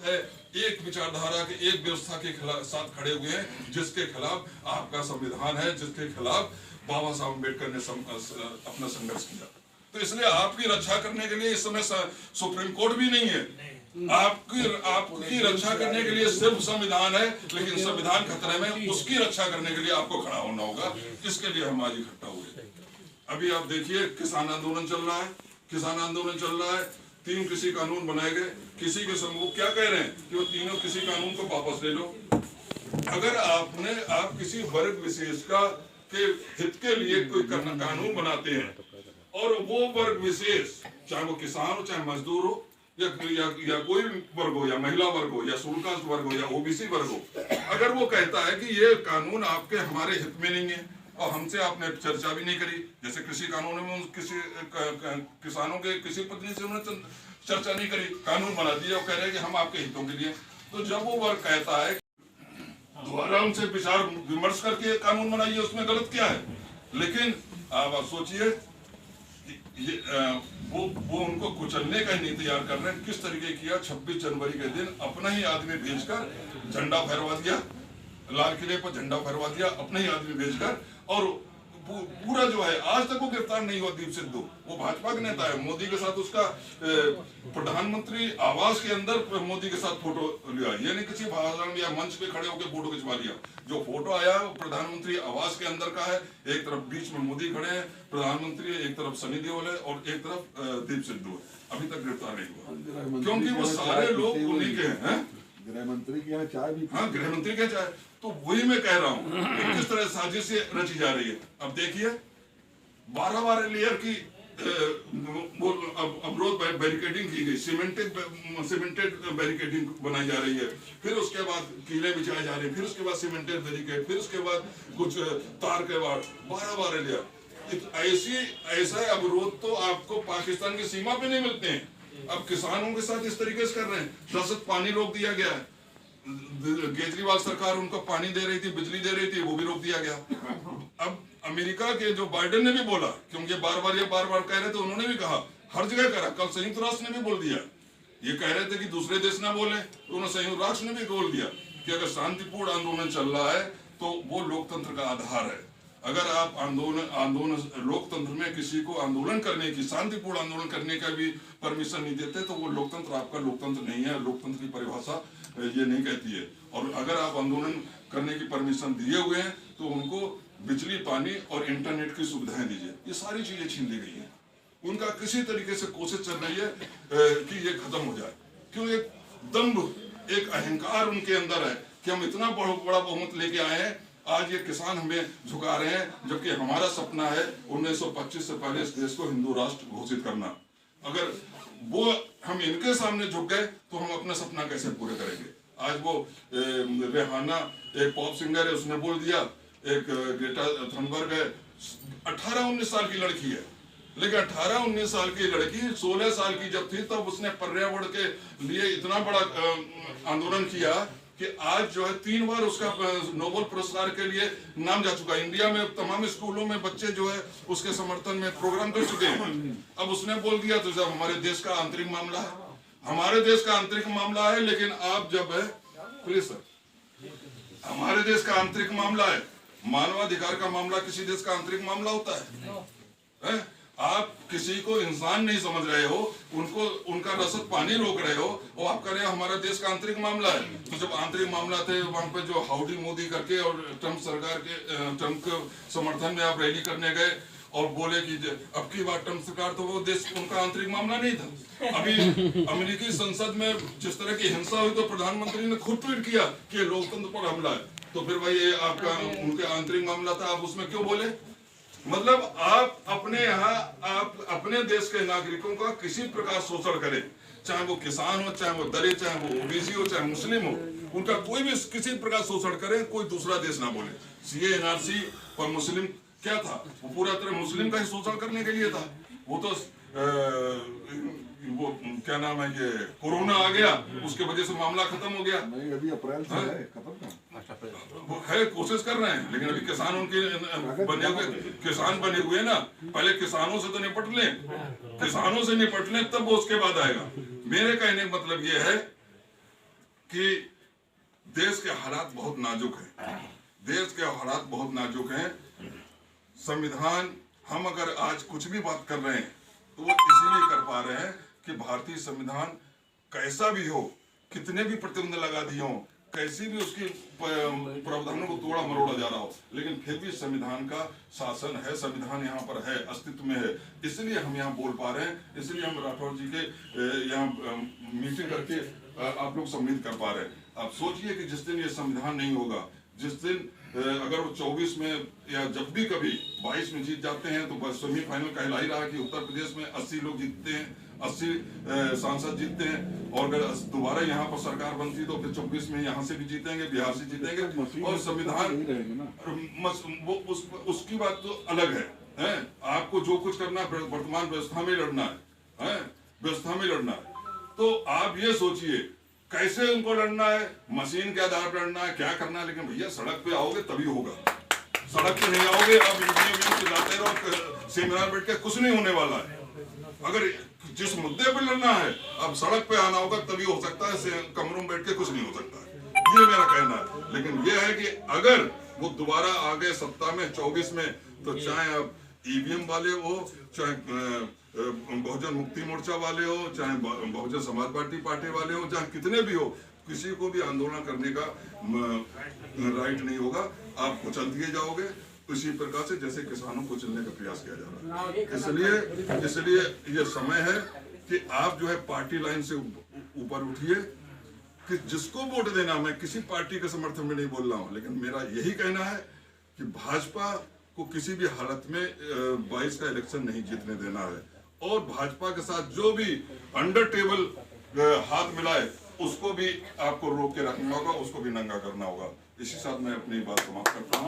एक विचारधारा के, एक व्यवस्था के खिलाफ साथ खड़े हुए हैं, जिसके खिलाफ आपका संविधान है, जिसके खिलाफ बाबा साहब अम्बेडकर ने अपना संघर्ष किया। तो इसलिए आपकी रक्षा करने के लिए इस समय सुप्रीम कोर्ट भी नहीं है, आपकी रक्षा करने के लिए सिर्फ संविधान है, लेकिन संविधान खतरे में, उसकी रक्षा करने के लिए आपको खड़ा होना होगा। इसके लिए हम आज इकट्ठा हुए। अभी आप देखिए किसान आंदोलन चल रहा है, किसान आंदोलन चल रहा है, 3 कृषि कानून बनाए गए। किसी के समूह क्या कह रहे हैं कि वो तीनों कृषि कानून को वापस ले लो। अगर आप किसी वर्ग विशेष के हित के लिए कोई कानून बनाते हैं और वो वर्ग विशेष, चाहे वो किसान हो, चाहे मजदूर हो, या कोई वर्ग हो, या महिला वर्ग हो, या शेड्यूल कास्ट वर्ग हो, या ओबीसी वर्ग हो, अगर वो कहता है कि ये कानून आपके हमारे हित में नहीं है और हमसे आपने चर्चा भी नहीं करी, जैसे कृषि कानून में किसी किसानों के किसी पत्नी से उन्होंने चर्चा नहीं करी, कानून बना दिया और कह रहे हैं कि हम आपके हितों के लिए। तो जब वो वर्ग कहता है दोबारा उनसे विचार विमर्श करके कानून बनाइए, उसमें गलत क्या है? लेकिन आप सोचिए वो उनको कुचलने का ही नहीं तैयार कर रहे हैं। किस तरीके किया, 26 जनवरी के दिन अपना ही आदमी भेजकर झंडा फहरवा दिया, लाल किले पर झंडा फहरवा दिया अपने ही आदमी भेजकर, और पूरा जो है आज तक वो गिरफ्तार नहीं हुआ। दीप सिद्धू वो भाजपा के नेता है, मोदी के साथ उसका प्रधानमंत्री आवास के अंदर मोदी के साथ फोटो लिया, ये नहीं किसी भाषण या मंच पे खड़े होकर फोटो खिंचवा लिया। जो फोटो आया वो प्रधानमंत्री आवास के अंदर का है, एक तरफ बीच में मोदी खड़े हैं प्रधानमंत्री, एक तरफ सनी देओल है और एक तरफ दीप सिद्धू है। अभी तक गिरफ्तार नहीं हुआ क्योंकि वो सारे लोग उन्हीं के हैं। गृह मंत्री के यहाँ चाय भी, हाँ गृह मंत्री के चाय। तो वही मैं कह रहा हूँ किस तरह साजिश रची जा रही है। अब देखिए 12 लेयर की अवरोध बैरिकेडिंग की गई, सीमेंटेड बैरिकेडिंग बनाई जा रही है, फिर उसके बाद कीले बिछाए जा रहे हैं, फिर उसके बाद सीमेंटेड बैरिकेड, फिर उसके बाद कुछ तार के बाद 12 लेयर। ऐसा अवरोध तो आपको पाकिस्तान की सीमा पे नहीं मिलते हैं। अब किसानों के साथ इस तरीके से कर रहे हैं। दरअसल पानी रोक दिया गया है, केजरीवाल सरकार उनको पानी दे रही थी, बिजली दे रही थी, वो भी रोक दिया गया। अब अमेरिका के जो बाइडेन ने भी बोला, क्योंकि बार बार कह रहे थे, उन्होंने भी कहा, हर जगह करा। कल संयुक्त राष्ट्र ने भी बोल दिया, ये कह रहे थे कि दूसरे देश ना बोले, तो उन्होंने संयुक्त राष्ट्र ने भी बोल दिया कि अगर शांतिपूर्ण आंदोलन चल रहा है तो वो लोकतंत्र का आधार है। अगर आप आंदोलन लोकतंत्र में किसी को आंदोलन करने की, शांतिपूर्ण आंदोलन करने का भी परमिशन नहीं देते तो वो लोकतंत्र आपका लोकतंत्र नहीं है। लोकतंत्र की परिभाषा ये नहीं कहती है। और अगर आप आंदोलन करने की परमिशन दिए हुए हैं तो उनको बिजली, पानी और इंटरनेट की सुविधाएं दीजिए। ये सारी चीजें छीन ली गई हैं। उनका किसी तरीके से कोशिश चल रही है कि ये खत्म हो जाए। क्यों? एक दम्भ, एक अहंकार उनके अंदर है कि हम इतना बड़ा बहुमत लेके आए हैं, आज ये किसान हमें झुका रहे हैं, जबकि हमारा सपना है 1925 से पहले इस देश को हिंदू राष्ट्र घोषित करना। अगर वो हम इनके सामने झुक गए तो हम अपना सपना कैसे पूरे करेंगे? आज वो रेहाना एक पॉप सिंगर है, उसने बोल दिया, एक ग्रेटा थनबर्ग है, 18-19 साल की लड़की है, लेकिन 18-19 साल की लड़की 16 साल की जब थी तब उसने पर्यावरण के लिए इतना बड़ा आंदोलन किया कि आज जो है 3 बार उसका नोबेल पुरस्कार के लिए नाम जा चुका है। इंडिया में तमाम स्कूलों में बच्चे जो है उसके समर्थन में प्रोग्राम कर चुके हैं। अब उसने बोल दिया तो जब हमारे देश का आंतरिक मामला है, हमारे देश का आंतरिक मामला है, लेकिन आप जब है प्लीज सर, हमारे देश का आंतरिक मामला है, मानवाधिकार का मामला किसी देश का आंतरिक मामला होता है? आप किसी को इंसान नहीं समझ रहे हो, उनको उनका रसद पानी रोक रहे हो, और आप कह रहे हो हमारा देश का आंतरिक मामला है। तो जब आंतरिक मामला थे वहां पे जो हाउडी मोदी करके और ट्रम्प सरकार के ट्रम्प के समर्थन में आप रैली करने गए और बोले कि अब की बार ट्रम्प सरकार, तो वो देश उनका आंतरिक मामला नहीं था। अभी अमेरिकी संसद में जिस तरह की हिंसा हुई तो प्रधानमंत्री ने खुद ट्वीट किया कि लोकतंत्र पर हमला है। तो फिर भाई ये आपका उनके आंतरिक मामला था, आप उसमें क्यों बोले? मतलब आप अपने यहाँ, आप अपने देश के नागरिकों का किसी प्रकार शोषण करें, चाहे वो किसान हो, चाहे वो दलित, चाहे वो ओबीसी हो, चाहे मुस्लिम हो, उनका कोई भी किसी प्रकार शोषण करे, कोई दूसरा देश ना बोले। सीए एनआरसी पर मुस्लिम क्या था? वो पूरा तरह मुस्लिम का ही शोषण करने के लिए था। वो तो वो क्या नाम है, ये कोरोना आ गया, उसके वजह से मामला खत्म हो गया। नहीं, अभी अप्रैल से है, खत्म का वो है, कोशिश कर रहे हैं, लेकिन अभी किसान उनके बने हुए, किसान बने हुए ना, पहले किसानों से तो निपट लें, किसानों से निपट लें तब वो उसके बाद आएगा। मेरे कहने का मतलब ये है कि देश के हालात बहुत नाजुक हैं, देश के हालात बहुत नाजुक हैं। संविधान, हम अगर आज कुछ भी बात कर रहे हैं तो वो इसीलिए कर पा रहे हैं कि भारतीय संविधान कैसा भी हो, कितने भी प्रतिबंध लगा दिए हों, कैसी भी उसकी प्रावधानों को तोड़ा मरोड़ा जा रहा हो, लेकिन फिर भी संविधान का शासन है, संविधान यहाँ पर है, अस्तित्व में है। इसलिए हम यहाँ बोल पा रहे हैं, इसलिए हम राठौर जी के यहाँ मीटिंग करके आप लोग सम्मिलित कर पा रहे हैं। आप सोचिए कि जिस दिन ये संविधान नहीं होगा, जिस दिन अगर वो 24 में या जब भी कभी 22 में जीत जाते हैं तो बस सेमीफाइनल कहला ही रहा कि उत्तर प्रदेश में 80 लोग जीतते हैं, 80 सांसद जीतते हैं, और अगर दोबारा यहाँ पर सरकार बनती तो फिर 24 में यहाँ से भी जीतेंगे, बिहार से जीतेंगे, और संविधान वो उसकी बात तो अलग है। आपको जो कुछ करना है वर्तमान व्यवस्था में लड़ना है, व्यवस्था में लड़ना है। तो आप ये सोचिए कैसे उनको लड़ना है, मशीन के आधार पर लड़ना है, क्या करना है, लेकिन भैया सड़क पे आओगे तभी होगा। सड़क पे नहीं आओगे, आप ईवीएम चिल्लाते रहो, सेमिनार बैठ के कुछ नहीं होने वाला है। अगर जिस मुद्दे पे लड़ना है, अब सड़क पे आना होगा तभी हो सकता है, कमरों में बैठ के कुछ नहीं हो सकता है। ये मेरा कहना है। लेकिन ये है कि अगर वो दोबारा आ गए सत्ता में 24 में, तो चाहे अब ईवीएम वाले हो, चाहे बहुजन मुक्ति मोर्चा वाले हो, चाहे बहुजन समाज पार्टी वाले हो, चाहे कितने भी हो, किसी को भी आंदोलन करने का राइट नहीं होगा। आप कुचल दिए जाओगे उसी प्रकार से जैसे किसानों को कुचलने का प्रयास किया जा रहा है। इसलिए ये समय है कि आप जो है पार्टी लाइन से ऊपर उठिए, कि जिसको वोट देना, मैं किसी पार्टी के समर्थन में नहीं बोल रहा हूँ, लेकिन मेरा यही कहना है कि भाजपा को किसी भी हालत में 22 का इलेक्शन नहीं जीतने देना है, और भाजपा के साथ जो भी अंडर टेबल हाथ मिलाए उसको भी आपको रोक के रखना होगा, उसको भी नंगा करना होगा। इसी साथ मैं अपनी बात समाप्त करता हूँ।